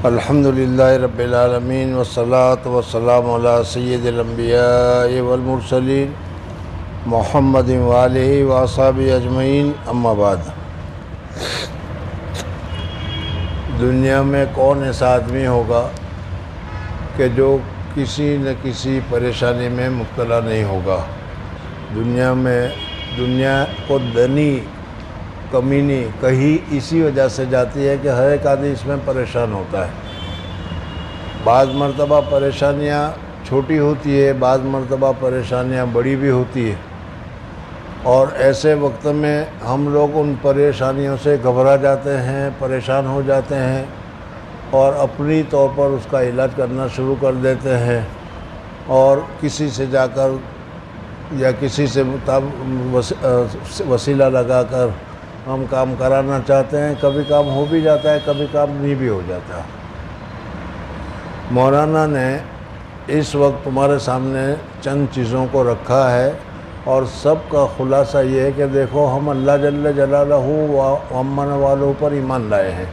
الحمدللہ رب العالمین والصلاة والسلام علی سید الانبیاء والمرسلین محمد وآلہ واصحابہ اجمعین، اما بعد۔ دنیا میں کون ایسا آدمی ہوگا کہ جو کسی نہ کسی پریشانی میں مبتلا نہیں ہوگا؟ دنیا کو دنی کمینی کہیں اسی وجہ سے جاتی ہے کہ ہر ایک آدمی اس میں پریشان ہوتا ہے۔ بعض مرتبہ پریشانیاں چھوٹی ہوتی ہے، بعض مرتبہ پریشانیاں بڑی بھی ہوتی ہے، اور ایسے وقت میں ہم لوگ ان پریشانیوں سے گھبرا جاتے ہیں، پریشان ہو جاتے ہیں، اور اپنی طور پر اس کا علاج کرنا شروع کر دیتے ہیں، اور کسی سے جا کر یا کسی سے وسیلہ لگا کر ہم کام کرانا چاہتے ہیں۔ کبھی کام ہو بھی جاتا ہے، کبھی کام نہیں بھی ہو جاتا۔ مولانا نے اس وقت تمہارے سامنے چند چیزوں کو رکھا ہے، اور سب کا خلاصہ یہ ہے کہ دیکھو، ہم اللہ جل جلالہ و امن والوں پر ایمان لائے ہیں،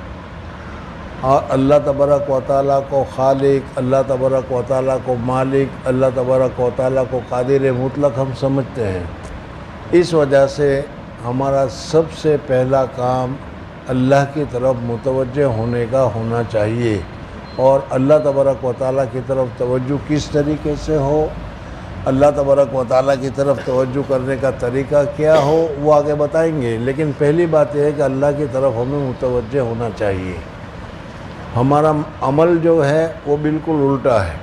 اور اللہ تبارک و تعالیٰ کو خالق، اللہ تبارک و تعالیٰ کو مالک، اللہ تبارک و تعالیٰ کو قادر مطلق ہم سمجھتے ہیں۔ اس وجہ سے ہمارا سب سے پہلا کام اللہ کی طرف متوجہ ہونے کا ہونا چاہیے، اور اللہ تبارک و تعالیٰ کی طرف توجہ کس طریقے سے ہو، اللہ تبارک و تعالیٰ کی طرف توجہ کرنے کا طریقہ کیا ہو، وہ آگے بتائیں گے۔ لیکن پہلی بات یہ ہے کہ اللہ کی طرف ہمیں متوجہ ہونا چاہیے۔ ہمارا عمل جو ہے وہ بالکل الٹا ہے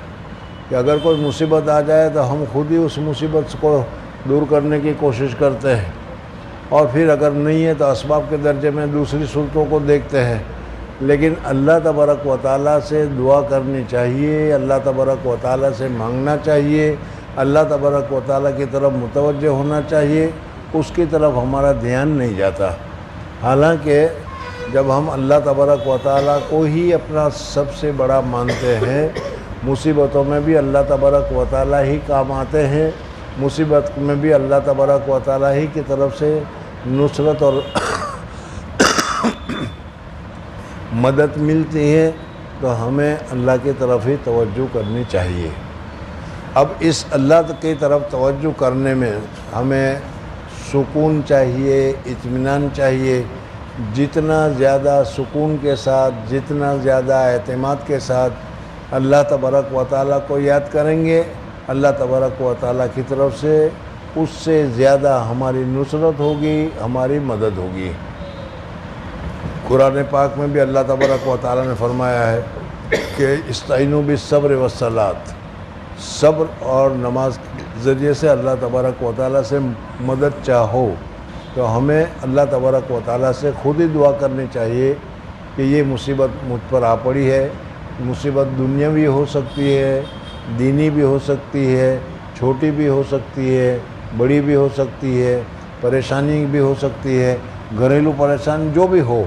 کہ اگر کوئی مصیبت آ جائے تو ہم خود ہی اس مصیبت کو دور کرنے کی کوشش کرتے ہیں، اور پھر اگر نہیں ہے تو اسباب کے درجے میں دوسری صورتوں کو دیکھتے ہیں۔ لیکن اللہ تبارک و تعالیٰ سے دعا کرنی چاہیے، اللہ تبارک و تعالیٰ سے مانگنا چاہیے، اللہ تبارک و تعالیٰ کی طرف متوجہ ہونا چاہیے، اس کی طرف ہمارا دھیان نہیں جاتا۔ حالانکہ جب ہم اللہ تبارک و تعالیٰ کو ہی اپنا سب سے بڑا مانتے ہیں، مصیبتوں میں بھی اللہ تبارک و تعالیٰ ہی کام آتے ہیں، مصیبت میں بھی اللہ تبارک و تعالیٰ ہی کی طرف سے نصرت اور مدد ملتی ہے، تو ہمیں اللہ کی طرف ہی توجہ کرنی چاہیے۔ اب اس اللہ کی طرف توجہ کرنے میں ہمیں سکون چاہیے، اطمینان چاہیے۔ جتنا زیادہ سکون کے ساتھ، جتنا زیادہ اعتماد کے ساتھ اللہ تبارک و تعالیٰ کو یاد کریں گے، اللہ تبارک و تعالیٰ کی طرف سے اس سے زیادہ ہماری نصرت ہوگی، ہماری مدد ہوگی۔ قرآن پاک میں بھی اللہ تبارک و تعالیٰ نے فرمایا ہے کہ استعینوا بالصبر والصلاۃ، صبر اور نماز کے ذریعے سے اللہ تبارک و تعالیٰ سے مدد چاہو۔ تو ہمیں اللہ تبارک و تعالیٰ سے خود ہی دعا کرنی چاہیے کہ یہ مصیبت مجھ پر آ پڑی ہے۔ مصیبت دنیاوی ہو سکتی ہے، دینی بھی ہو سکتی ہے، چھوٹی بھی ہو سکتی ہے، بڑی بھی ہو سکتی ہے، پریشانی بھی ہو سکتی ہے، گھریلو پریشانی جو بھی ہو۔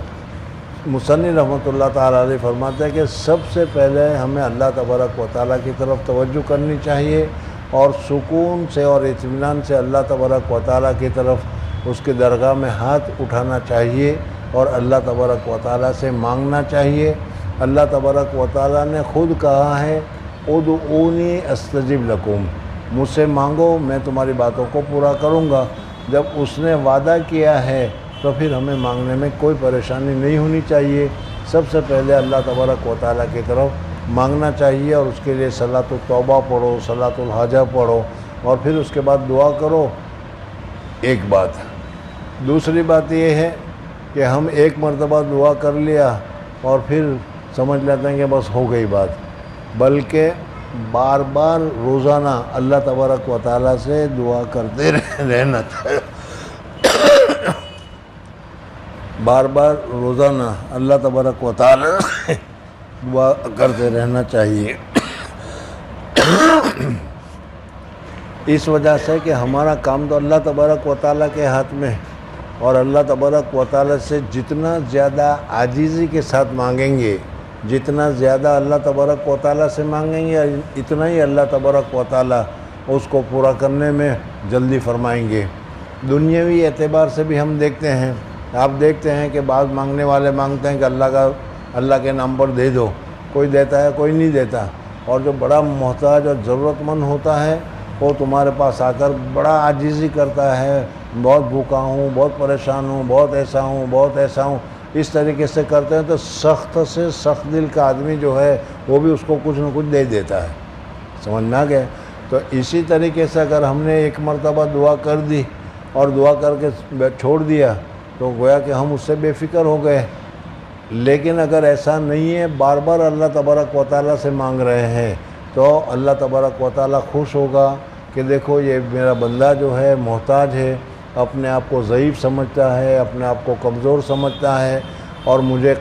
مصنف رحمۃ اللہ تعالیٰ علیہ فرماتے ہیں کہ سب سے پہلے ہمیں اللہ تبارک و تعالیٰ کی طرف توجہ کرنی چاہیے، اور سکون سے اور اطمینان سے اللہ تبارک و تعالیٰ کی طرف اس کی درگاہ میں ہاتھ اٹھانا چاہیے، اور اللہ تبارک و تعالیٰ سے مانگنا چاہیے۔ اللہ تبارک و تعالیٰ نے خود کہا ہے ادعونی استجب لکم، مجھ سے مانگو میں تمہاری باتوں کو پورا کروں گا۔ جب اس نے وعدہ کیا ہے تو پھر ہمیں مانگنے میں کوئی پریشانی نہیں ہونی چاہیے۔ سب سے پہلے اللہ تبارک و تعالیٰ کی طرف مانگنا چاہیے، اور اس کے لیے صلاۃ التوبہ پڑھو، صلاۃ الحاجہ پڑھو، اور پھر اس کے بعد دعا کرو۔ ایک بات۔ دوسری بات یہ ہے کہ ہم ایک مرتبہ دعا کر لیا اور پھر سمجھ لیتے ہیں کہ بس ہو گئی بات، بلکہ بار بار روزانہ اللہ تبارک و تعالیٰ سے دعا کرتے رہنا چاہیے۔ بار بار روزانہ اللہ تبارک و تعالیٰ سے دعا کرتے رہنا چاہیے، اس وجہ سے کہ ہمارا کام تو اللہ تبارک و تعالیٰ کے ہاتھ میں ہے، اور اللہ تبارک و تعالیٰ سے جتنا زیادہ عاجزی کے ساتھ مانگیں گے، جتنا زیادہ اللہ تبارک و تعالیٰ سے مانگیں گے، اتنا ہی اللہ تبارک و تعالیٰ اس کو پورا کرنے میں جلدی فرمائیں گے۔ دنیاوی اعتبار سے بھی ہم دیکھتے ہیں، آپ دیکھتے ہیں کہ بعض مانگنے والے مانگتے ہیں کہ اللہ کے نام پر دے دو، کوئی دیتا ہے کوئی نہیں دیتا، اور جو بڑا محتاج اور ضرورت مند ہوتا ہے وہ تمہارے پاس آ کر بڑا عاجزی کرتا ہے، بہت بھوکا ہوں، بہت پریشان ہوں، بہت ایسا ہوں، بہت ایسا ہوں، اس طریقے سے کرتے ہیں تو سخت سے سخت دل کا آدمی جو ہے وہ بھی اس کو کچھ نہ کچھ دے دیتا ہے، سمجھ میں آ گیا؟ تو اسی طریقے سے اگر ہم نے ایک مرتبہ دعا کر دی اور دعا کر کے چھوڑ دیا تو گویا کہ ہم اس سے بے فکر ہو گئے۔ لیکن اگر ایسا نہیں ہے، بار بار اللہ تبارک و تعالیٰ سے مانگ رہے ہیں تو اللہ تبارک و تعالیٰ خوش ہوگا کہ دیکھو یہ میرا بندہ جو ہے محتاج ہے، اپنے آپ کو ضعیف سمجھتا ہے، اپنے آپ کو کمزور سمجھتا ہے، اور مجھے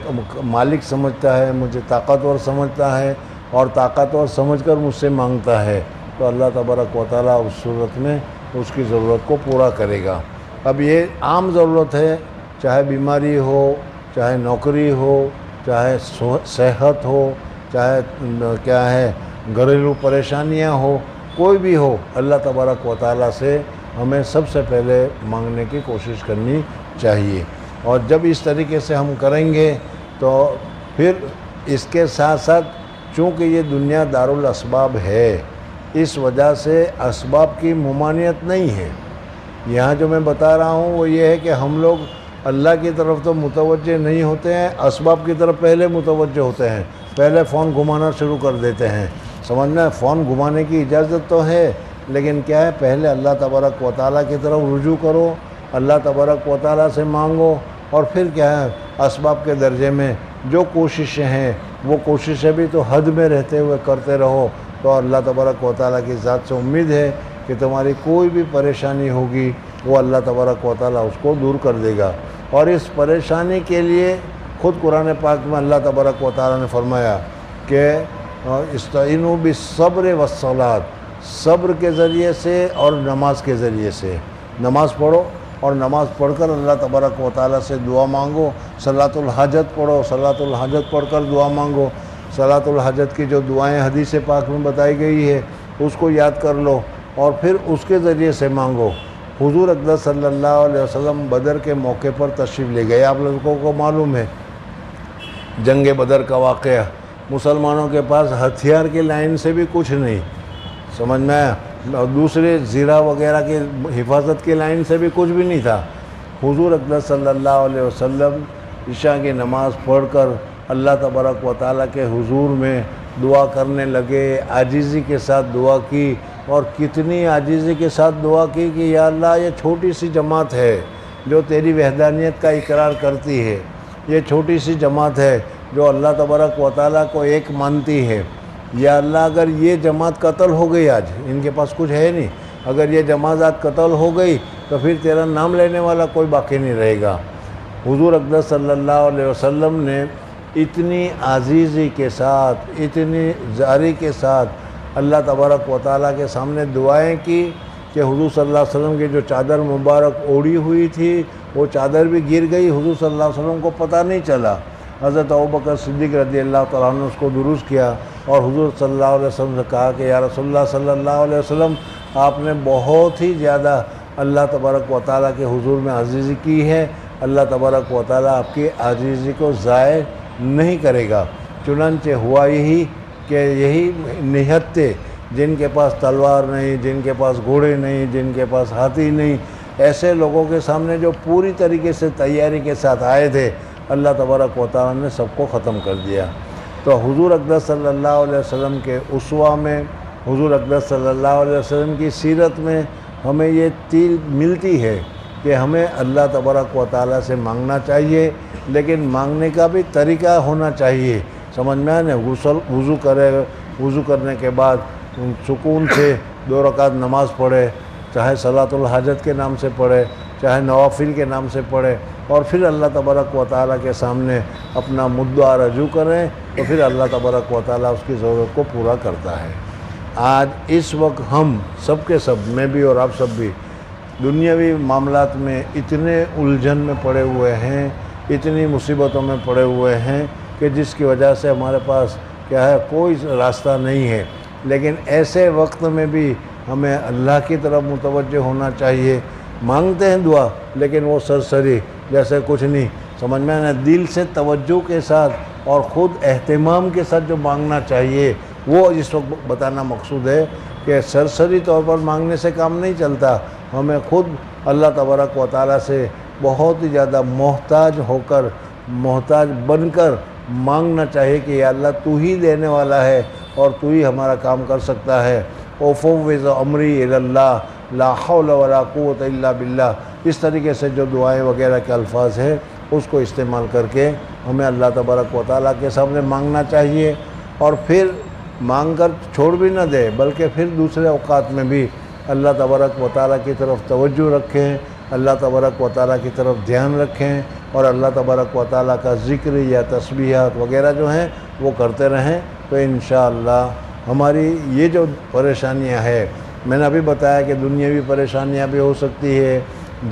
مالک سمجھتا ہے، مجھے طاقتور سمجھتا ہے، اور طاقتور سمجھ کر مجھ سے مانگتا ہے، تو اللہ تبارک و تعالیٰ اس صورت میں اس کی ضرورت کو پورا کرے گا۔ اب یہ عام ضرورت ہے، چاہے بیماری ہو، چاہے نوکری ہو، چاہے صحت ہو، چاہے کیا ہے گھریلو پریشانیاں ہو، کوئی بھی ہو، اللہ تبارک و تعالیٰ سے ہمیں سب سے پہلے مانگنے کی کوشش کرنی چاہیے۔ اور جب اس طریقے سے ہم کریں گے تو پھر اس کے ساتھ ساتھ چونکہ یہ دنیا دارالاسباب ہے، اس وجہ سے اسباب کی ممانعت نہیں ہے۔ یہاں جو میں بتا رہا ہوں وہ یہ ہے کہ ہم لوگ اللہ کی طرف تو متوجہ نہیں ہوتے ہیں، اسباب کی طرف پہلے متوجہ ہوتے ہیں، پہلے فون گھمانا شروع کر دیتے ہیں۔ سمجھنا، فون گھمانے کی اجازت تو ہے، لیکن کیا ہے، پہلے اللہ تبارک و تعالیٰ کی طرف رجوع کرو، اللہ تبارک و تعالیٰ سے مانگو، اور پھر کیا ہے اسباب کے درجے میں جو کوششیں ہیں وہ کوششیں بھی تو حد میں رہتے ہوئے کرتے رہو، تو اللہ تبارک و تعالیٰ کی ذات سے امید ہے کہ تمہاری کوئی بھی پریشانی ہوگی وہ اللہ تبارک و تعالیٰ اس کو دور کر دے گا۔ اور اس پریشانی کے لیے خود قرآن پاک میں اللہ تبارک و تعالیٰ نے فرمایا کہ استعینوا بالصبر والصلاۃ، صبر کے ذریعے سے اور نماز کے ذریعے سے، نماز پڑھو اور نماز پڑھ کر اللہ تبارک و تعالیٰ سے دعا مانگو، صلاۃ الحاجت پڑھو، صلاۃ الحاجت پڑھ کر دعا مانگو، صلاۃ الحاجت کی جو دعائیں حدیث پاک میں بتائی گئی ہے اس کو یاد کر لو اور پھر اس کے ذریعے سے مانگو۔ حضور اقدس صلی اللہ علیہ وسلم بدر کے موقع پر تشریف لے گئے، آپ لوگوں کو معلوم ہے جنگ بدر کا واقعہ، مسلمانوں کے پاس ہتھیار کی لائن سے بھی کچھ نہیں، سمجھ میں آیا، دوسرے زیرہ وغیرہ کی حفاظت کی لائن سے بھی کچھ بھی نہیں تھا۔ حضور اقدس صلی اللہ علیہ وسلم عشاء کی نماز پڑھ کر اللہ تبارک و تعالیٰ کے حضور میں دعا کرنے لگے، عاجزی کے ساتھ دعا کی، اور کتنی عاجزی کے ساتھ دعا کی کہ یا اللہ یہ چھوٹی سی جماعت ہے جو تیری وحدانیت کا اقرار کرتی ہے، یہ چھوٹی سی جماعت ہے جو اللہ تبارک و تعالیٰ کو ایک مانتی ہے، یا اللہ اگر یہ جماعت قتل ہو گئی، آج ان کے پاس کچھ ہے نہیں، اگر یہ جماعت آج قتل ہو گئی تو پھر تیرا نام لینے والا کوئی باقی نہیں رہے گا۔ حضور اقدس صلی اللہ علیہ وسلم نے اتنی عاجزی کے ساتھ، اتنی زاری کے ساتھ اللہ تبارک و تعالیٰ کے سامنے دعائیں کی کہ حضور صلی اللہ علیہ وسلم کی جو چادر مبارک اوڑھی ہوئی تھی وہ چادر بھی گر گئی، حضور صلی اللہ علیہ وسلم کو پتہ نہیں چلا۔ حضرت ابوبکر صدیق رضی اللہ تعالیٰ عنہ نے اس کو درست کیا اور حضور صلی اللہ علیہ وسلم سے کہا کہ یا رسول اللہ صلی اللہ علیہ وسلم، آپ نے بہت ہی زیادہ اللہ تبارک و تعالیٰ کے حضور میں عاجزی کی ہے، اللہ تبارک و تعالیٰ آپ کی عاجزی کو ضائع نہیں کرے گا۔ چنانچہ ہوا یہی کہ یہی نہتے جن کے پاس تلوار نہیں، جن کے پاس گھوڑے نہیں، جن کے پاس ہاتھی نہیں، ایسے لوگوں کے سامنے جو پوری طریقے سے تیاری کے ساتھ آئے تھے، اللہ تبارک و تعالیٰ نے سب کو ختم کر دیا۔ تو حضور اقدس صلی اللہ علیہ وسلم کے اسوہ میں، حضور اقدس صلی اللہ علیہ وسلم کی سیرت میں ہمیں یہ تیل ملتی ہے کہ ہمیں اللہ تبارک و تعالیٰ سے مانگنا چاہیے، لیکن مانگنے کا بھی طریقہ ہونا چاہیے، سمجھ میں آنے، وضو کرنے کے بعد سکون سے 2 رکعت نماز پڑھے، چاہے صلاۃ الحاجت کے نام سے پڑھے، چاہے نوافل کے نام سے پڑھے، اور پھر اللہ تبارک و تعالیٰ کے سامنے اپنا مدعا رجوع کریں تو پھر اللہ تبارک و تعالیٰ اس کی ضرورت کو پورا کرتا ہے۔ آج اس وقت ہم سب کے سب، میں بھی اور آپ سب بھی، دنیاوی معاملات میں اتنے الجھن میں پڑے ہوئے ہیں، اتنی مصیبتوں میں پڑے ہوئے ہیں کہ جس کی وجہ سے ہمارے پاس کیا ہے، کوئی راستہ نہیں ہے۔ لیکن ایسے وقت میں بھی ہمیں اللہ کی طرف متوجہ ہونا چاہیے۔ مانگتے ہیں دعا لیکن وہ سرسری جیسے کچھ نہیں، سمجھ میں آنا، دل سے توجہ کے ساتھ اور خود اہتمام کے ساتھ جو مانگنا چاہیے وہ اس وقت بتانا مقصود ہے کہ سرسری طور پر مانگنے سے کام نہیں چلتا. ہمیں خود اللہ تبارک و تعالیٰ سے بہت ہی زیادہ محتاج ہو کر، محتاج بن کر مانگنا چاہیے کہ یا اللہ تو ہی دینے والا ہے اور تو ہی ہمارا کام کر سکتا ہے. وَفَوِّضُ أَمْرِي إِلَى اللَّهِ لَا حَوْلَ وَلَا قُوَّةَ إِلَّا بِاللَّهِ. اس طریقے سے جو دعائیں وغیرہ کے الفاظ ہیں اس کو استعمال کر کے ہمیں اللہ تبارک و تعالیٰ کے سامنے مانگنا چاہیے، اور پھر مانگ کر چھوڑ بھی نہ دے بلکہ پھر دوسرے اوقات میں بھی اللہ تبارک و تعالیٰ کی طرف توجہ رکھیں، اللہ تبارک و تعالیٰ کی طرف دھیان رکھیں، اور اللہ تبارک و تعالیٰ کا ذکر یا تسبیحات وغیرہ جو ہیں وہ کرتے رہیں. تو انشاءاللہ ہماری یہ جو پریشانیاں ہیں، میں نے ابھی بتایا کہ دنیاوی پریشانیاں بھی ہو سکتی ہے،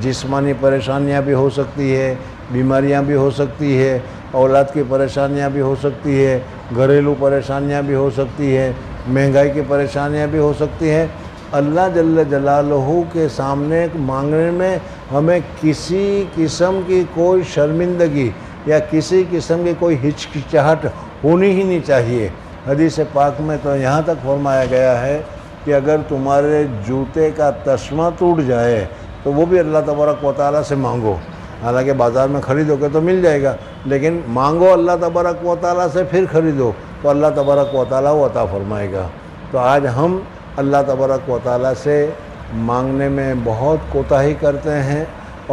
جسمانی پریشانیاں بھی ہو سکتی ہے، بیماریاں بھی ہو سکتی ہے، اولاد کی پریشانیاں بھی ہو سکتی ہے، گھریلو پریشانیاں بھی ہو سکتی ہے، مہنگائی کی پریشانیاں بھی ہو سکتی ہیں. اللہ جل جلالہ کے سامنے مانگنے میں ہمیں کسی قسم کی کوئی شرمندگی یا کسی قسم کی کوئی ہچکچاہٹ ہونی ہی نہیں چاہیے. حدیث پاک میں تو یہاں تک فرمایا گیا ہے کہ اگر تمہارے جوتے کا تسمہ ٹوٹ جائے تو وہ بھی اللہ تبارک و تعالیٰ سے مانگو. حالانکہ بازار میں خریدو گے تو مل جائے گا، لیکن مانگو اللہ تبارک و تعالیٰ سے پھر خریدو تو اللہ تبارک و تعالیٰ وہ عطا فرمائے گا. تو آج ہم اللہ تبارک و تعالیٰ سے مانگنے میں بہت کوتاہی کرتے ہیں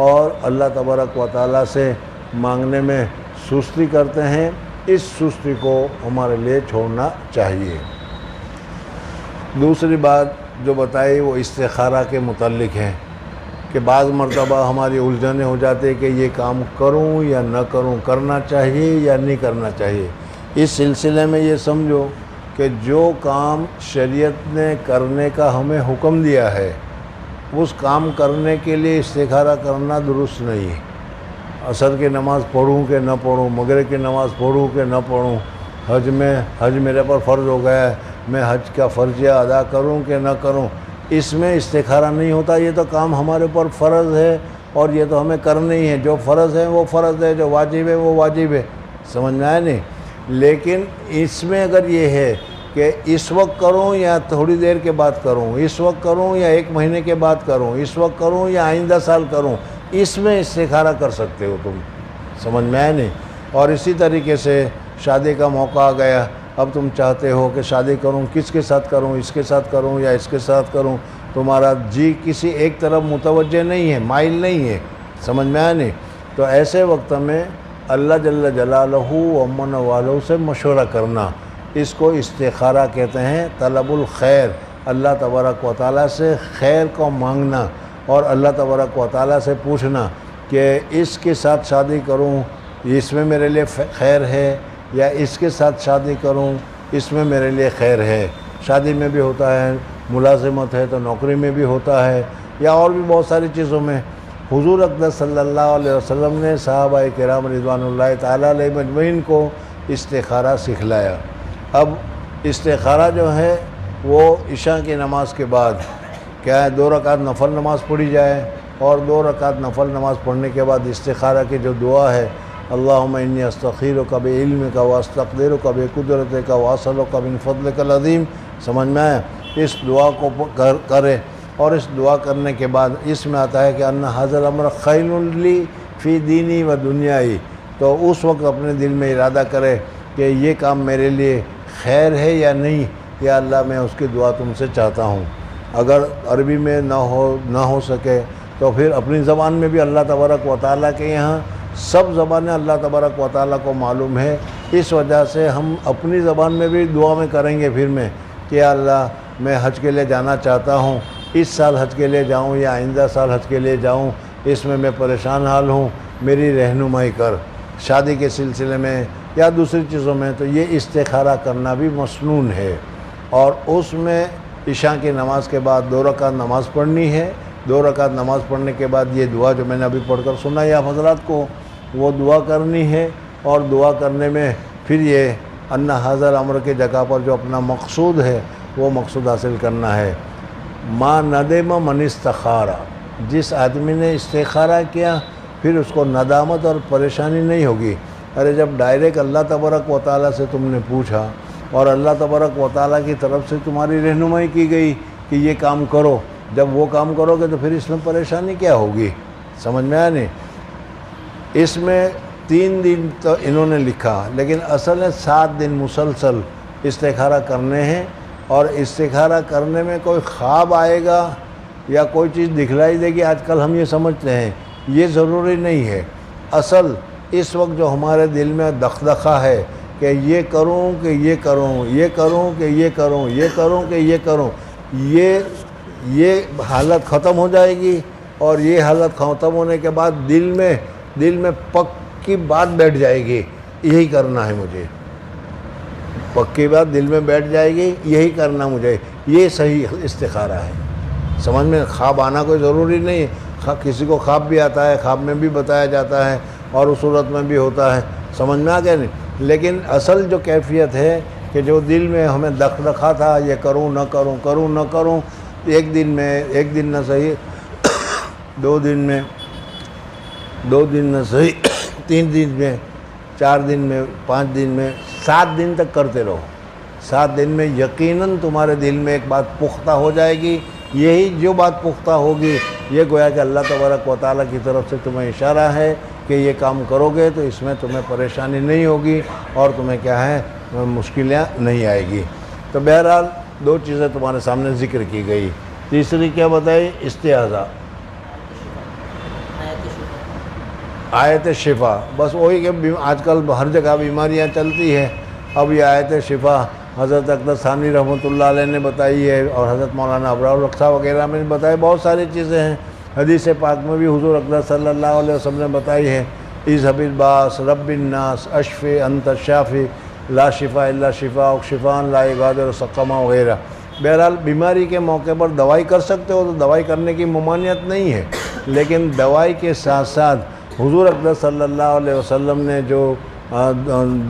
اور اللہ تبارک و تعالیٰ سے مانگنے میں سستی کرتے ہیں. اس سستی کو ہمارے لیے چھوڑنا چاہیے. دوسری بات جو بتائی وہ استخارہ کے متعلق ہے کہ بعض مرتبہ ہماری الجھنیں ہو جاتی ہے کہ یہ کام کروں یا نہ کروں، کرنا چاہیے یا نہیں کرنا چاہیے. اس سلسلے میں یہ سمجھو کہ جو کام شریعت نے کرنے کا ہمیں حکم دیا ہے اس کام کرنے کے لیے استخارہ کرنا درست نہیں ہے. عصر کی نماز پڑھوں کہ نہ پڑھوں، مغرب کی نماز پڑھوں کہ نہ پڑھوں، حج میرے پر فرض ہو گیا ہے، میں حج کا فرضیہ ادا کروں کہ نہ کروں، اس میں استخارہ نہیں ہوتا. یہ تو کام ہمارے اوپر فرض ہے اور یہ تو ہمیں کرنا ہی ہے. جو فرض ہے وہ فرض ہے، جو واجب ہے وہ واجب ہے. سمجھ میں آیا نہیں؟ لیکن اس میں اگر یہ ہے کہ اس وقت کروں یا تھوڑی دیر کے بعد کروں، اس وقت کروں یا 1 مہینے کے بعد کروں، اس وقت کروں یا آئندہ سال کروں، اس میں استخارہ کر سکتے ہو تم. سمجھ میں آیا نہیں؟ اور اسی طریقے سے شادی کا موقع آ گیا، اب تم چاہتے ہو کہ شادی کروں، کس کے ساتھ کروں، اس کے ساتھ کروں یا اس کے ساتھ کروں، تمہارا جی کسی ایک طرف متوجہ نہیں ہے، مائل نہیں ہے. سمجھ میں آیا نہیں؟ تو ایسے وقت میں اللہ جل جلالہ امن والوں سے مشورہ کرنا، اس کو استخارہ کہتے ہیں. طلب الخیر، اللہ تبارک و تعالیٰ سے خیر کو مانگنا اور اللہ تبارک و تعالیٰ سے پوچھنا کہ اس کے ساتھ شادی کروں، اس میں میرے لیے خیر ہے، یا اس کے ساتھ شادی کروں، اس میں میرے لیے خیر ہے. شادی میں بھی ہوتا ہے، ملازمت ہے تو نوکری میں بھی ہوتا ہے، یا اور بھی بہت ساری چیزوں میں. حضور اقدس صلی اللہ علیہ وسلم نے صحابہ کرام رضوان اللہ تعالیٰ علیہ مجمعین کو استخارہ سکھلایا. اب استخارہ جو ہے وہ عشاء کی نماز کے بعد کیا ہے، 2 رکعت نفل نماز پڑھی جائے، اور 2 رکعت نفل نماز پڑھنے کے بعد استخارہ کی جو دعا ہے، اللہم انی استخیرک بعلمک واستقدرک بقدرتک واسألک من فضلک العظیم. سمجھ میں آیا؟ اس دعا کو کرے، اور اس دعا کرنے کے بعد اس میں آتا ہے کہ ان ھذا الامر خیر لی فی دینی و دنیائی. تو اس وقت اپنے دل میں ارادہ کرے کہ یہ کام میرے لیے خیر ہے یا نہیں، یا اللہ میں اس کی دعا تم سے چاہتا ہوں. اگر عربی میں نہ ہو سکے تو پھر اپنی زبان میں بھی اللہ تبارک و تعالیٰ کے یہاں سب زبانیں اللہ تبارک و تعالیٰ کو معلوم ہے. اس وجہ سے ہم اپنی زبان میں بھی دعا میں کریں گے پھر میں کہ یا اللہ میں حج کے لیے جانا چاہتا ہوں، اس سال حج کے لیے جاؤں یا آئندہ سال حج کے لیے جاؤں، اس میں پریشان حال ہوں، میری رہنمائی کر. شادی کے سلسلے میں یا دوسری چیزوں میں تو یہ استخارہ کرنا بھی مسنون ہے. اور اس میں عشاء کی نماز کے بعد 2 رکعت نماز پڑھنی ہے. 2 رکعت نماز پڑھنے کے بعد یہ دعا جو میں نے ابھی پڑھ کر سنا ہے آپ حضرات کو، وہ دعا کرنی ہے. اور دعا کرنے میں پھر یہ ان ھذا الامر کی جگہ پر جو اپنا مقصود ہے وہ مقصود حاصل کرنا ہے. ما ندم من استخارہ، جس آدمی نے استخارہ کیا پھر اس کو ندامت اور پریشانی نہیں ہوگی. ارے جب ڈائریکٹ اللہ تبارک و تعالیٰ سے تم نے پوچھا اور اللہ تبارک و تعالیٰ کی طرف سے تمہاری رہنمائی کی گئی کہ یہ کام کرو، جب وہ کام کرو گے تو پھر اس میں پریشانی کیا ہوگی؟ سمجھ میں آیا نہیں؟ اس میں 3 دن تو انہوں نے لکھا، لیکن اصل میں 7 دن مسلسل استخارہ کرنے ہیں، اور استخارہ کرنے میں کوئی خواب آئے گا یا کوئی چیز دکھلائی دے گی، آج کل ہم یہ سمجھتے ہیں، یہ ضروری نہیں ہے۔ اصل اس وقت جو ہمارے دل میں دغدغہ ہے کہ یہ کروں کہ یہ کروں، یہ کروں کہ یہ کروں، یہ کروں کہ یہ کروں، یہ حالت ختم ہو جائے گی، اور یہ حالت ختم ہونے کے بعد دل میں پکی بات بیٹھ جائے گی، یہی کرنا ہے مجھے، پکی بات دل میں بیٹھ جائے گی، یہی کرنا مجھے، یہ صحیح استخارہ ہے۔ سمجھ میں؟ خواب آنا کوئی ضروری نہیں ہے، کسی کو خواب بھی آتا ہے، خواب میں بھی بتایا جاتا ہے اور اس صورت میں بھی ہوتا ہے، سمجھ میں آ گیا نہیں؟ لیکن اصل جو کیفیت ہے کہ جو دل میں ہمیں دغدغہ تھا، یہ کروں نہ کروں، کروں نہ کروں، ایک دن نہ صحیح، 2 دن میں، 2 دن نہ صحیح، 3 دن میں، 4 دن میں، 5 دن میں، 7 دن تک کرتے رہو۔ 7 دن میں یقیناً تمہارے دل میں ایک بات پختہ ہو جائے گی، یہی جو بات پختہ ہوگی یہ گویا کہ اللہ تبارک و تعالیٰ کی طرف سے تمہیں اشارہ ہے کہ یہ کام کرو گے تو اس میں تمہیں پریشانی نہیں ہوگی اور تمہیں کیا ہے مشکلیں نہیں آئے گی۔ تو بہرحال 2 چیزیں تمہارے سامنے ذکر کی گئی۔ تیسری کیا بتائی؟ استعاذہ، آیت شفا، بس وہی کہ آج کل ہر جگہ بیماریاں چلتی ہے، اب یہ آیت شفا حضرت اقدس ثانوی رحمۃ اللہ علیہ نے بتائی ہے، اور حضرت مولانا ابرار الرقصہ وغیرہ میں بتائی، بہت ساری چیزیں ہیں۔ حدیث پاک میں بھی حضور اقدس صلی اللہ علیہ وسلم نے بتائی ہے، اذهب الباس رب الناس اشفی انت الشافی لا شفا الا شفاء شفاء لا یغادر سقما وغیرہ۔ بہرحال بیماری کے موقع پر دوائی کر سکتے ہو تو دوائی کرنے کی ممانعت نہیں ہے، لیکن دوائی کے ساتھ ساتھ حضور اقدس صلی اللہ علیہ وسلم نے جو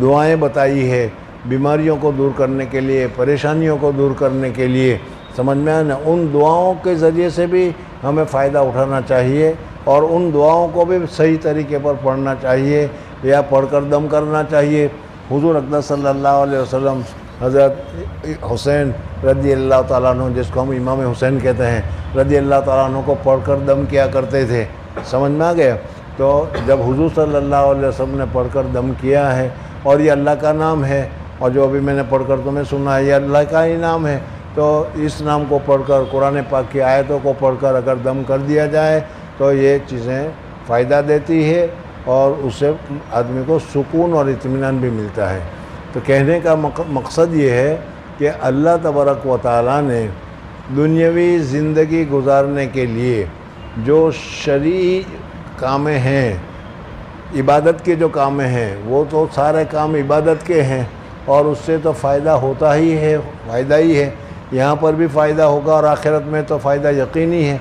دعائیں بتائی ہے بیماریوں کو دور کرنے کے لیے، پریشانیوں کو دور کرنے کے لیے، سمجھ میں آیا نا، ان دعاؤں کے ذریعے سے بھی ہمیں فائدہ اٹھانا چاہیے، اور ان دعاؤں کو بھی صحیح طریقے پر پڑھنا چاہیے یا پڑھ کر دم کرنا چاہیے۔ حضور اقدس صلی اللہ علیہ وسلم حضرت حسین رضی اللہ تعالیٰ عنہ، جس کو ہم امام حسین کہتے ہیں، رضی اللہ تعالیٰ عنہ کو پڑھ کر دم کیا کرتے تھے، سمجھ میں آ گیا؟ تو جب حضور صلی اللہ علیہ وسلم نے پڑھ کر دم کیا ہے، اور یہ اللہ کا نام ہے، اور جو ابھی میں نے پڑھ کر تمہیں سنا ہے یہ اللہ کا ہی نام ہے، تو اس نام کو پڑھ کر قرآن پاک کی آیتوں کو پڑھ کر اگر دم کر دیا جائے تو یہ چیزیں فائدہ دیتی ہے، اور اس سے آدمی کو سکون اور اطمینان بھی ملتا ہے۔ تو کہنے کا مقصد یہ ہے کہ اللہ تبارک و تعالیٰ نے دنیاوی زندگی گزارنے کے لیے جو شرعی کام ہیں، عبادت کے جو کام ہیں، وہ تو سارے کام عبادت کے ہیں، اور اس سے تو فائدہ ہوتا ہی ہے، فائدہ ہی ہے، یہاں پر بھی فائدہ ہوگا اور آخرت میں تو فائدہ یقینی ہے۔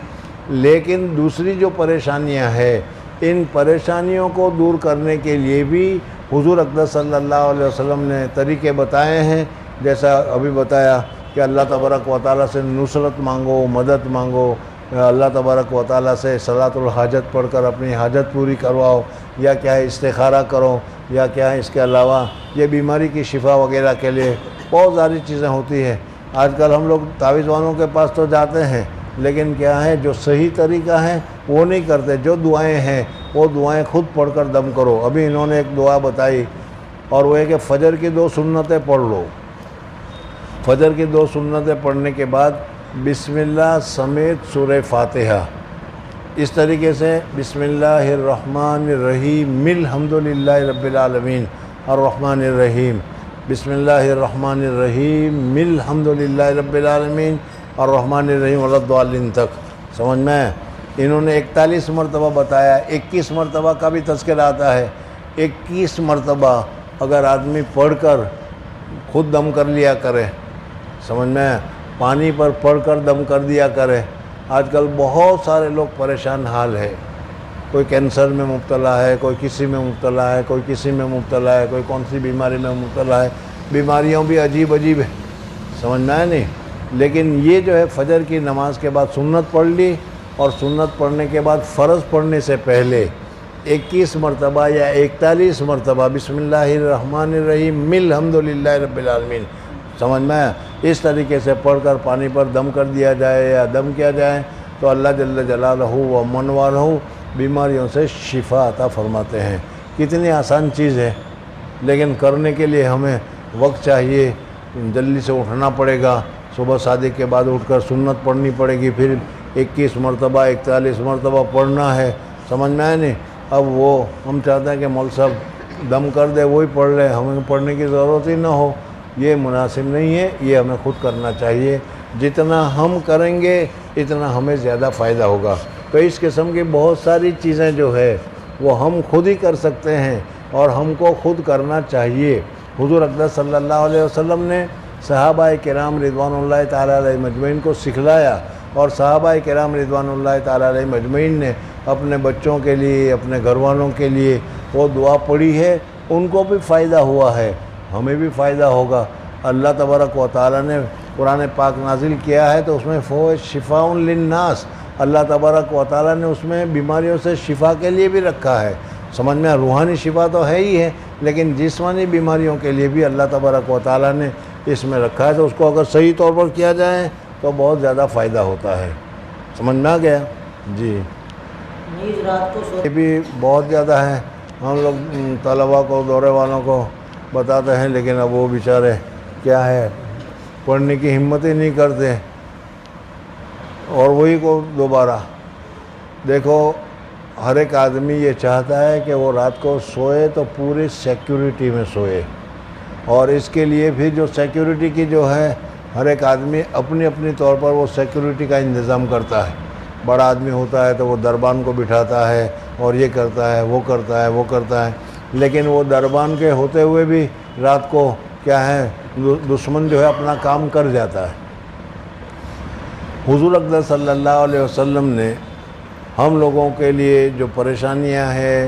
لیکن دوسری جو پریشانیاں ہیں، ان پریشانیوں کو دور کرنے کے لیے بھی حضور اقدس صلی اللہ علیہ وسلم نے طریقے بتائے ہیں، جیسا ابھی بتایا کہ اللہ تبارک و تعالیٰ سے نصرت مانگو، مدد مانگو، اللہ تبارک و تعالیٰ سے صلاۃ الحاجت پڑھ کر اپنی حاجت پوری کرواؤ، یا کیا ہے استخارہ کرو، یا کیا ہے اس کے علاوہ یہ بیماری کی شفا وغیرہ کے لیے بہت ساری چیزیں ہوتی ہیں۔ آج کل ہم لوگ تعویذ والوں کے پاس تو جاتے ہیں، لیکن کیا ہے جو صحیح طریقہ ہے وہ نہیں کرتے، جو دعائیں ہیں وہ دعائیں خود پڑھ کر دم کرو۔ ابھی انہوں نے ایک دعا بتائی، اور وہ ہے کہ فجر کی 2 سنتیں پڑھ لو۔ فجر کی 2 سنتیں پڑھنے کے بعد بسم اللہ سمیت سورہ فاتحہ، اس طریقے سے بسم اللہ الرحمن الرحیم الحمدللہ رب العالمین الرحمن الرحیم، بسم اللہ الرحمن الرحیم الحمدللہ رب العالمین الرحمن الرحیم ولا الضالین تک، سمجھ میں؟ انہوں نے 41 مرتبہ بتایا، 21 مرتبہ کا بھی تذکرہ آتا ہے۔ 21 مرتبہ اگر آدمی پڑھ کر خود دم کر لیا کرے، سمجھ میں، پانی پر پڑھ کر دم کر دیا کرے۔ آج کل بہت سارے لوگ پریشان حال ہے، کوئی کینسر میں مبتلا ہے، کوئی کسی میں مبتلا ہے، کوئی کسی میں مبتلا ہے، کوئی کون سی بیماری میں مبتلا ہے، بیماریاں بھی عجیب عجیب ہیں، سمجھ میں آیا نہیں؟ لیکن یہ جو ہے فجر کی نماز کے بعد سنت پڑھ لی، اور سنت پڑھنے کے بعد فرض پڑھنے سے پہلے 21 مرتبہ یا 41 مرتبہ بسم اللہ الرحمن الرحیم الحمدللہ رب العالمین، سمجھ میں آیا؟ اس طریقے سے پڑھ کر پانی پر دم کر دیا جائے یا دم کیا جائے تو اللہ جل جلالہ و من والہ بیماریوں سے شفا عطا فرماتے ہیں۔ کتنی آسان چیز ہے، لیکن کرنے کے لیے ہمیں وقت چاہیے، جلدی سے اٹھنا پڑے گا، صبح صادق کے بعد اٹھ کر سنت پڑھنی پڑے گی، پھر 21 مرتبہ 41 مرتبہ پڑھنا ہے، سمجھ میں آیا نہیں؟ اب وہ ہم چاہتے ہیں کہ مول صاحب دم کر دے وہی پڑھ لے، ہمیں پڑھنے کی ضرورت ہی نہ ہو، یہ مناسب نہیں ہے، یہ ہمیں خود کرنا چاہیے۔ جتنا ہم کریں گے اتنا ہمیں زیادہ فائدہ ہوگا۔ تو اس قسم کی بہت ساری چیزیں جو ہے وہ ہم خود ہی کر سکتے ہیں اور ہم کو خود کرنا چاہیے۔ حضور اقدس صلی اللہ علیہ وسلم نے صحابہ کرام رضوان اللہ تعالیٰ علیہ مجمعین کو سکھلایا، اور صحابہ کرام رضوان اللہ تعالیٰ علیہ مجمعین نے اپنے بچوں کے لیے، اپنے گھر والوں کے لیے وہ دعا پڑھی ہے، ان کو بھی فائدہ ہوا ہے، ہمیں بھی فائدہ ہوگا۔ اللہ تبارک و تعالیٰ نے قرآن پاک نازل کیا ہے تو اس میں شفاء للناس، اللہ تبارک و تعالیٰ نے اس میں بیماریوں سے شفا کے لیے بھی رکھا ہے، سمجھ میں؟ روحانی شفا تو ہے ہی ہے، لیکن جسمانی بیماریوں کے لیے بھی اللہ تبارک و تعالیٰ نے اس میں رکھا ہے، تو اس کو اگر صحیح طور پر کیا جائے تو بہت زیادہ فائدہ ہوتا ہے۔ سمجھ میں آ گیا؟ جی نیز رات کو یہ بھی بہت زیادہ ہے، ہم لوگ طلباء کو، دورے والوں کو بتاتے ہیں، لیکن اب وہ بیچارے کیا ہے پڑھنے کی ہمت ہی نہیں کرتے، اور وہی کو دوبارہ دیکھو، ہر ایک آدمی یہ چاہتا ہے کہ وہ رات کو سوئے تو پوری سیکیورٹی میں سوئے، اور اس کے لیے پھر جو سیکیورٹی کی جو ہے ہر ایک آدمی اپنی اپنی طور پر وہ سیکیورٹی کا انتظام کرتا ہے۔ بڑا آدمی ہوتا ہے تو وہ دربان کو بٹھاتا ہے اور یہ کرتا ہے، وہ کرتا ہے، وہ کرتا ہے، لیکن وہ دربان کے ہوتے ہوئے بھی رات کو کیا ہے دشمن جو ہے اپنا کام کر جاتا ہے۔ حضور اقدس صلی اللہ علیہ وسلم نے ہم لوگوں کے لیے جو پریشانیاں ہیں،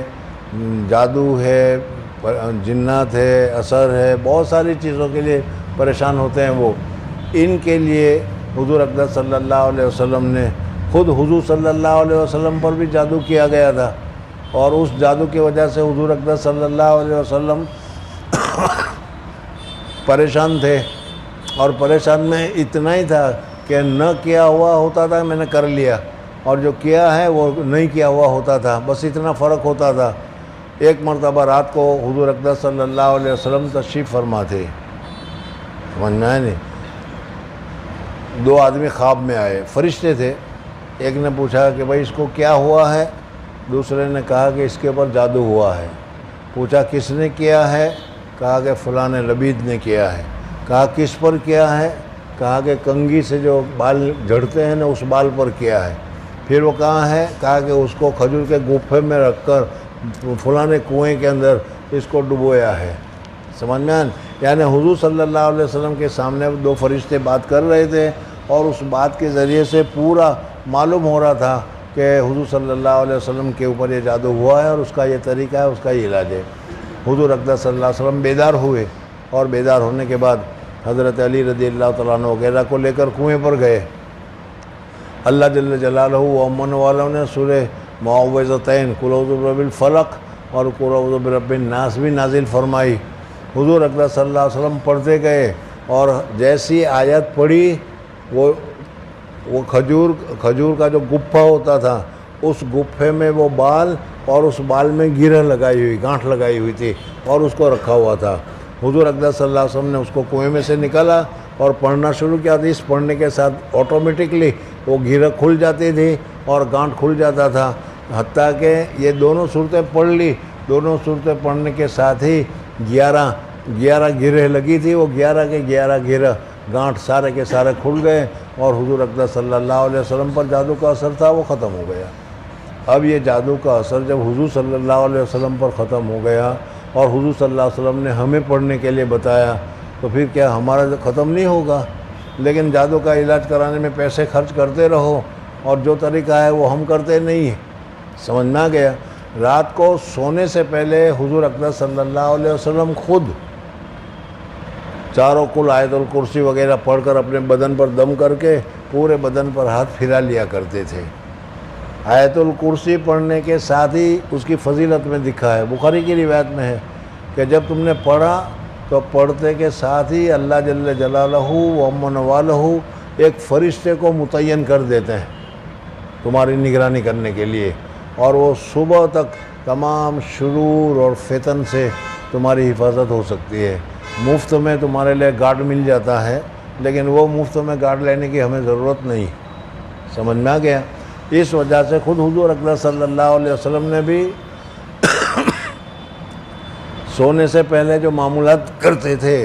جادو ہے، جنات ہے، اثر ہے، بہت ساری چیزوں کے لیے پریشان ہوتے ہیں، وہ ان کے لیے حضور اقدس صلی اللہ علیہ وسلم نے خود حضور صلی اللہ علیہ وسلم پر بھی جادو کیا گیا تھا، اور اس جادو کی وجہ سے حضور اقدس صلی اللہ علیہ وسلم پریشان تھے، اور پریشان میں اتنا ہی تھا کہ نہ کیا ہوا ہوتا تھا میں نے کر لیا، اور جو کیا ہے وہ نہیں کیا ہوا ہوتا تھا، بس اتنا فرق ہوتا تھا۔ ایک مرتبہ رات کو حضور اقدس صلی اللہ علیہ وسلم تشریف فرما تھے، سمجھنا ہے نہیں، دو آدمی خواب میں آئے، فرشتے تھے، ایک نے پوچھا کہ بھائی اس کو کیا ہوا ہے، دوسرے نے کہا کہ اس کے اوپر جادو ہوا ہے۔ پوچھا کس نے کیا ہے، کہا کہ فلاں لبید نے کیا ہے۔ کہا کس پر کیا ہے، کہا کہ کنگھی سے جو بال جھڑتے ہیں نا اس بال پر کیا ہے۔ پھر وہ کہاں ہے، کہا کہ اس کو کھجور کے گپھے میں رکھ کر فلاں کنویں کے اندر اس کو ڈبویا ہے، سمجھ میں آئے؟ یعنی حضور صلی اللہ علیہ وسلم کے سامنے دو فرشتے بات کر رہے تھے، اور اس بات کے ذریعے سے پورا معلوم ہو رہا تھا کہ حضور صلی اللہ علیہ وسلم کے اوپر یہ جادو ہوا ہے، اور اس کا یہ طریقہ ہے، اس کا یہ علاج ہے۔ حضور اقدس صلی اللہ علیہ وسلم بیدار ہوئے، اور بیدار ہونے کے بعد حضرت علی رضی اللہ تعالیٰ عنہ وغیرہ کو لے کر کنویں پر گئے۔ اللہ جل جلالہ و امن والوں نے سورہ معوذتین قل اعوذ برب الفلق اور قل اعوذ برب الناس بھی نازل فرمائی۔ حضور اقدس صلی اللہ علیہ وسلم پڑھتے گئے، اور جیسی آیت پڑھی وہ کھجور کا جو گپھا ہوتا تھا، اس گپھے میں وہ بال، اور اس بال میں گرہ لگائی ہوئی، گانٹھ لگائی ہوئی تھی، اور اس کو رکھا ہوا تھا۔ حضور اقدس صلی اللہ علیہ وسلم نے اس کو کنویں میں سے نکالا اور پڑھنا شروع کیا تھا۔ اس پڑھنے کے ساتھ آٹومیٹکلی وہ گرہ کھل جاتی تھی اور گانٹھ کھل جاتا تھا، حتیٰ کہ یہ دونوں صورتیں پڑھ لی۔ دونوں صورتیں پڑھنے کے ساتھ ہی 11 گرہ لگی تھی، وہ 11 کے 11 گرہ گانٹھ سارے کے سارے کھل گئے، اور حضور اقدس صلی اللہ علیہ وسلم پر جادو کا اثر تھا وہ ختم ہو گیا۔ اب یہ جادو کا اثر جب حضور صلی اللہ علیہ وسلم پر ختم ہو گیا، اور حضور صلی اللہ علیہ وسلم نے ہمیں پڑھنے کے لیے بتایا، تو پھر کیا ہمارا ختم نہیں ہوگا؟ لیکن جادو کا علاج کرانے میں پیسے خرچ کرتے رہو، اور جو طریقہ ہے وہ ہم کرتے نہیں ہیں، سمجھ میں آ گیا؟ رات کو سونے سے پہلے حضور اقدس صلی اللہ علیہ وسلم خود چاروں کل آیت الکرسی وغیرہ پڑھ کر اپنے بدن پر دم کر کے پورے بدن پر ہاتھ پھرا لیا کرتے تھے، آیت الکرسی پڑھنے کے ساتھ ہی اس کی فضیلت میں دکھا ہے، بخاری کی روایت میں ہے کہ جب تم نے پڑھا تو پڑھتے کے ساتھ ہی اللہ جل جلالہ و امن والہ ایک فرشتے کو متعین کر دیتے ہیں تمہاری نگرانی کرنے کے لیے، اور وہ صبح تک تمام شرور اور فتن سے تمہاری حفاظت ہو سکتی ہے۔ مفت میں تمہارے لیے گارڈ مل جاتا ہے، لیکن وہ مفت میں گارڈ لینے کی ہمیں ضرورت نہیں، سمجھ میں آ گیا؟ اس وجہ سے خود حضور اکرم صلی اللہ علیہ وسلم نے بھی سونے سے پہلے جو معمولات کرتے تھے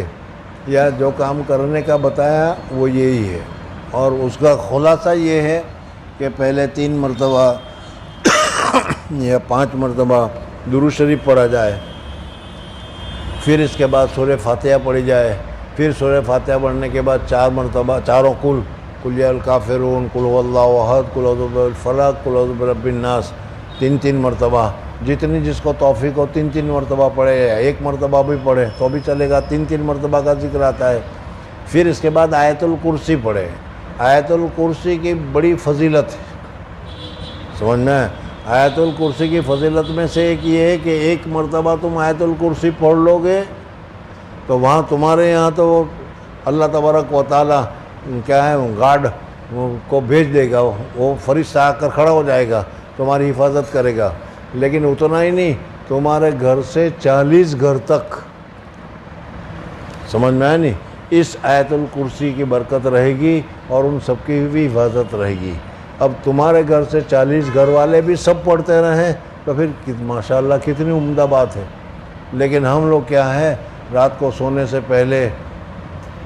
یا جو کام کرنے کا بتایا وہ یہی ہے، اور اس کا خلاصہ یہ ہے کہ پہلے 3 مرتبہ یا 5 مرتبہ درود شریف پڑھا جائے، پھر اس کے بعد سورہ فاتحہ پڑھی جائے، پھر سورہ فاتحہ پڑھنے کے بعد 4 مرتبہ چاروں قل یا الکافرون، قل هو اللہ احد، قل اعوذ برب الفلق، قل اعوذ برب الناس، 3 مرتبہ، جتنی جس کو توفیق ہو 3 مرتبہ پڑھے، یا 1 مرتبہ بھی پڑھے تو بھی چلے گا، 3 مرتبہ کا ذکر آتا ہے۔ پھر اس کے بعد آیت الکرسی پڑھے۔ آیت الکرسی کی بڑی فضیلت ہے، سمجھ میں؟ آیت الکرسی کی فضیلت میں سے ایک یہ ہے کہ 1 مرتبہ تم آیت الکرسی پڑھ لو گے تو وہاں تمہارے یہاں تو اللہ تبارک و تعالیٰ کیا ہے گارڈ کو بھیج دے گا، وہ فرشتہ آ کر کھڑا ہو جائے گا، تمہاری حفاظت کرے گا۔ لیکن اتنا ہی نہیں، تمہارے گھر سے 40 گھر تک، سمجھ میں آیا نہیں؟ اس آیت الکرسی کی برکت رہے گی اور ان سب کی بھی حفاظت رہے گی۔ اب تمہارے گھر سے 40 گھر والے بھی سب پڑھتے رہیں تو پھر ماشاءاللہ کتنی عمدہ بات ہے۔ لیکن ہم لوگ کیا ہے، رات کو سونے سے پہلے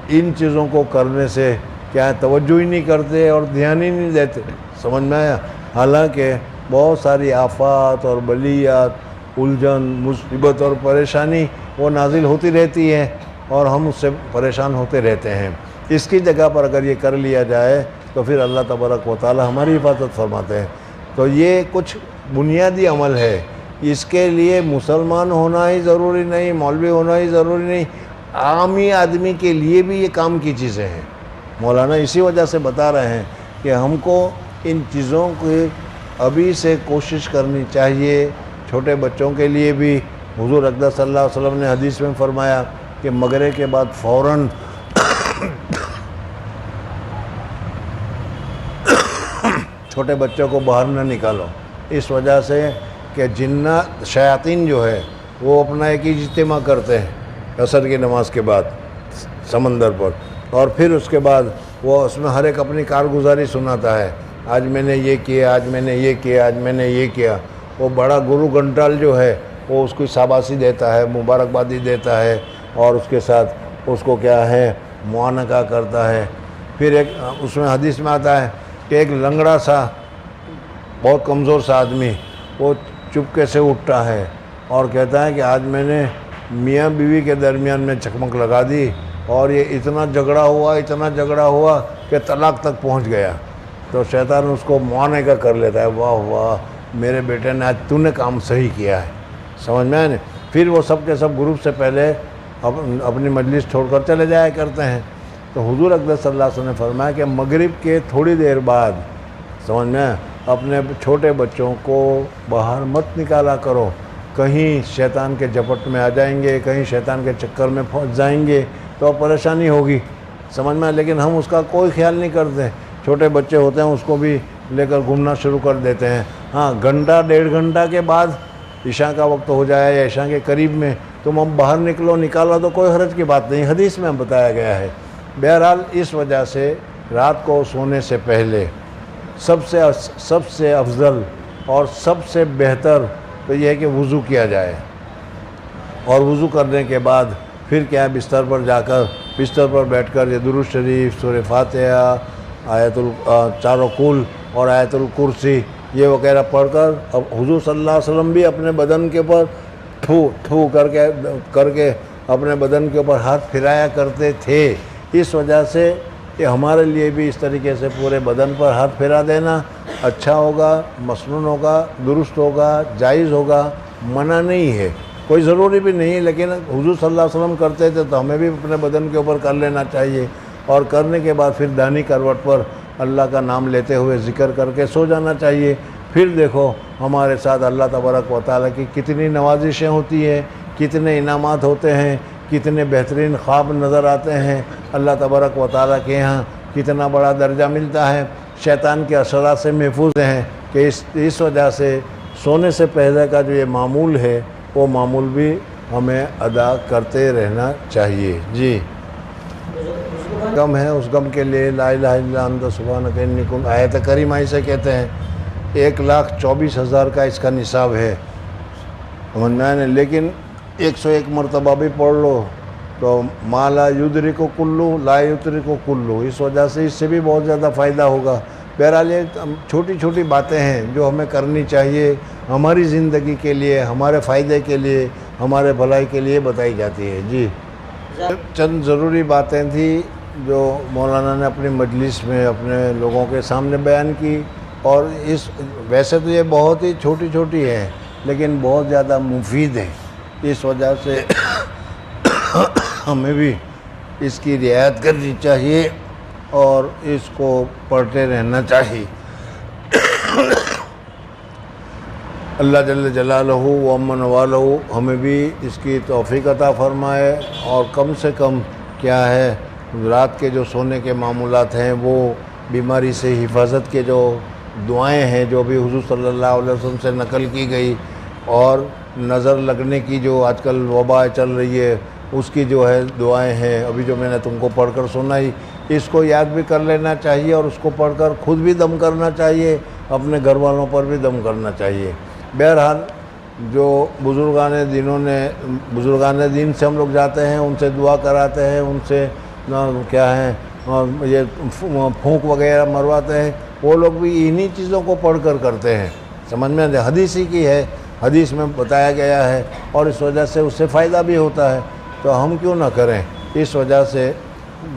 ان چیزوں کو کرنے سے کیا ہے توجہ ہی نہیں کرتے اور دھیان ہی نہیں دیتے، سمجھ میں آیا؟ حالانکہ بہت ساری آفات اور بلیات، الجھن، مصیبت اور پریشانی وہ نازل ہوتی رہتی ہے اور ہم اس سے پریشان ہوتے رہتے ہیں۔ اس کی جگہ پر اگر یہ کر لیا جائے تو پھر اللہ تبارک و تعالی ہماری حفاظت فرماتے ہیں۔ تو یہ کچھ بنیادی عمل ہے، اس کے لیے مسلمان ہونا ہی ضروری نہیں، مولوی ہونا ہی ضروری نہیں، عامی آدمی کے لیے بھی یہ کام کی چیزیں ہیں۔ مولانا اسی وجہ سے بتا رہے ہیں کہ ہم کو ان چیزوں کی ابھی سے کوشش کرنی چاہیے۔ چھوٹے بچوں کے لیے بھی حضور اقدس صلی اللہ علیہ وسلم نے حدیث میں فرمایا کہ مغرب کے بعد فوراً چھوٹے بچوں کو باہر نہ نکالو، اس وجہ سے کہ جنات شیاطین جو ہے وہ اپنا ایک ہی اجتماع کرتے ہیں عصر کی نماز کے بعد سمندر پر، اور پھر اس کے بعد وہ اس میں ہر ایک اپنی کارگزاری سناتا ہے، آج میں نے یہ کیا، آج میں نے یہ کیا، آج میں نے یہ کیا۔ وہ بڑا گرو گھنٹال جو ہے وہ اس کو شاباشی دیتا ہے، مبارکبادی دیتا ہے، اور اس کے ساتھ اس کو کیا ہے معانقہ کرتا ہے۔ پھر ایک اس میں حدیث میں آتا ہے کہ ایک لنگڑا سا بہت کمزور سا آدمی وہ چپکے سے اٹھتا ہے اور کہتا ہے کہ آج میں نے میاں بیوی کے درمیان میں چکمک لگا دی اور یہ اتنا جھگڑا ہوا کہ طلاق تک پہنچ گیا۔ تو شیطان اس کو معانقہ کر لیتا ہے، واہ واہ میرے بیٹے نے آج تو نے کام صحیح کیا ہے، سمجھ میں آئے نا؟ پھر وہ سب کے سب گروپ سے پہلے اپنی مجلس چھوڑ کر چلے جایا کرتے ہیں۔ تو حضور اقدس صلی اللہ علیہ وسلم نے فرمایا کہ مغرب کے تھوڑی دیر بعد، سمجھ میں، اپنے چھوٹے بچوں کو باہر مت نکالا کرو، کہیں شیطان کے جپٹ میں آ جائیں گے، کہیں شیطان کے چکر میں پھنس جائیں گے تو پریشانی ہوگی، سمجھ میں۔ لیکن ہم اس کا کوئی خیال نہیں کرتے، چھوٹے بچے ہوتے ہیں اس کو بھی لے کر گھومنا شروع کر دیتے ہیں۔ ہاں، گھنٹہ 1.5 گھنٹہ کے بعد عشاء کا وقت ہو جائے یا عشاء کے قریب میں تم اب باہر نکالا تو کوئی حرج کی بات نہیں، حدیث میں بتایا گیا ہے۔ بہرحال اس وجہ سے رات کو سونے سے پہلے سب سے افضل اور سب سے بہتر تو یہ ہے کہ وضو کیا جائے، اور وضو کرنے کے بعد پھر کیا ہے بستر پر بیٹھ کر یہ درود شریف، سورہ فاتحہ، چاروں قل اور آیت الکرسی یہ وغیرہ پڑھ کر، اب حضور صلی اللہ علیہ وسلم بھی اپنے بدن کے اوپر تھو کر کے اپنے بدن کے اوپر ہاتھ پھرایا کرتے تھے۔ اس وجہ سے کہ ہمارے لیے بھی اس طریقے سے پورے بدن پر ہاتھ پھیرا دینا اچھا ہوگا، مسنون ہوگا، درست ہوگا، جائز ہوگا، منع نہیں ہے، کوئی ضروری بھی نہیں ہے، لیکن حضور صلی اللہ علیہ وسلم کرتے تھے تو ہمیں بھی اپنے بدن کے اوپر کر لینا چاہیے، اور کرنے کے بعد پھر دائیں کروٹ پر اللہ کا نام لیتے ہوئے ذکر کر کے سو جانا چاہیے، پھر دیکھو ہمارے ساتھ اللہ تبارک و تعالیٰ کی کتنی نوازشیں ہوتی ہیں، کتنے انعامات ہوتے ہیں، کتنے بہترین خواب نظر آتے ہیں، اللہ تبارک و تعالیٰ کے یہاں کتنا بڑا درجہ ملتا ہے، شیطان کے اثرات سے محفوظ ہیں کہ اس وجہ سے سونے سے پہلے کا جو یہ معمول ہے وہ معمول بھی ہمیں ادا کرتے رہنا چاہیے۔ جی غم ہے، اس غم کے لیے لا الہ الا انت سبحانک انی کنت، آیت کریمہ اسے کہتے ہیں۔ 1,24,000 کا اس کا نصاب ہے، سمجھ میں آئے، لیکن 101 مرتبہ بھی پڑھ لو تو ما لا یدرک کلو لا یدرک کلو، اس وجہ سے اس سے بھی بہت زیادہ فائدہ ہوگا۔ بہرحال یہ چھوٹی چھوٹی باتیں ہیں جو ہمیں کرنی چاہیے، ہماری زندگی کے لیے، ہمارے فائدے کے لیے، ہمارے بھلائی کے لیے بتائی جاتی ہے۔ جی چند ضروری باتیں تھیں جو مولانا نے اپنی مجلس میں اپنے لوگوں کے سامنے بیان کی، اور ویسے تو یہ بہت ہی چھوٹی چھوٹی ہے لیکن بہت زیادہ مفید ہے، اس وجہ سے ہمیں بھی اس کی رعایت کرنی چاہیے اور اس کو پڑھتے رہنا چاہیے۔ اللہ جل جلالہ و امن والہ ہمیں بھی اس کی توفیق عطا فرمائے، اور کم سے کم کیا ہے رات کے جو سونے کے معمولات ہیں، وہ بیماری سے حفاظت کے جو دعائیں ہیں جو بھی حضور صلی اللہ علیہ وسلم سے نقل کی گئی، اور نظر لگنے کی جو آج کل وبا چل رہی ہے اس کی جو ہے دعائیں ہیں، ابھی جو میں نے تم کو پڑھ کر سنائی، اس کو یاد بھی کر لینا چاہیے، اور اس کو پڑھ کر خود بھی دم کرنا چاہیے، اپنے گھر والوں پر بھی دم کرنا چاہیے۔ بہرحال جو بزرگان دین سے ہم لوگ جاتے ہیں، ان سے دعا کراتے ہیں، ان سے کیا ہے یہ پھونک وغیرہ مرواتے ہیں، وہ لوگ بھی انہی چیزوں کو پڑھ کر کرتے ہیں، سمجھ میں حدیث ہی کی ہے، حدیث میں بتایا گیا ہے، اور اس وجہ سے اس سے فائدہ بھی ہوتا ہے، تو ہم کیوں نہ کریں؟ اس وجہ سے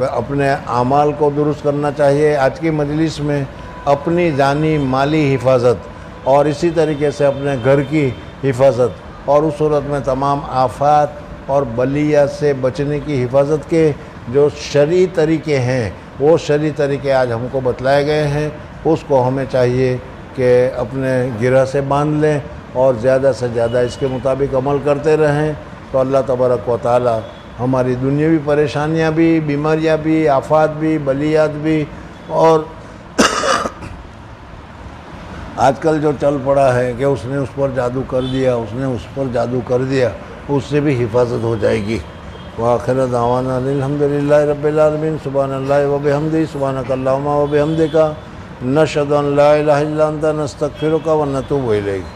اپنے اعمال کو درست کرنا چاہیے۔ آج کی مجلس میں اپنی جانی مالی حفاظت، اور اسی طریقے سے اپنے گھر کی حفاظت، اور اس صورت میں تمام آفات اور بلیات سے بچنے کی حفاظت کے جو شرعی طریقے ہیں، وہ شرعی طریقے آج ہم کو بتلائے گئے ہیں، اس کو ہمیں چاہیے کہ اپنے گرہ سے باندھ لیں اور زیادہ سے زیادہ اس کے مطابق عمل کرتے رہیں، تو اللہ تبارک و تعالی ہماری دنیاوی پریشانیاں بھی، بیماریاں بھی، آفات بھی، بلیات بھی، اور آج کل جو چل پڑا ہے کہ اس نے اس پر جادو کر دیا، اس نے اس پر جادو کر دیا، اس سے بھی حفاظت ہو جائے گی۔ وآخر دعوانا الحمدللہ رب العالمین، سبحان اللہ و بحمدہ، سبحانک اللہم و بحمدک، نشہد ان لا الہ الا انت، نستغفرک و نتوب الیک۔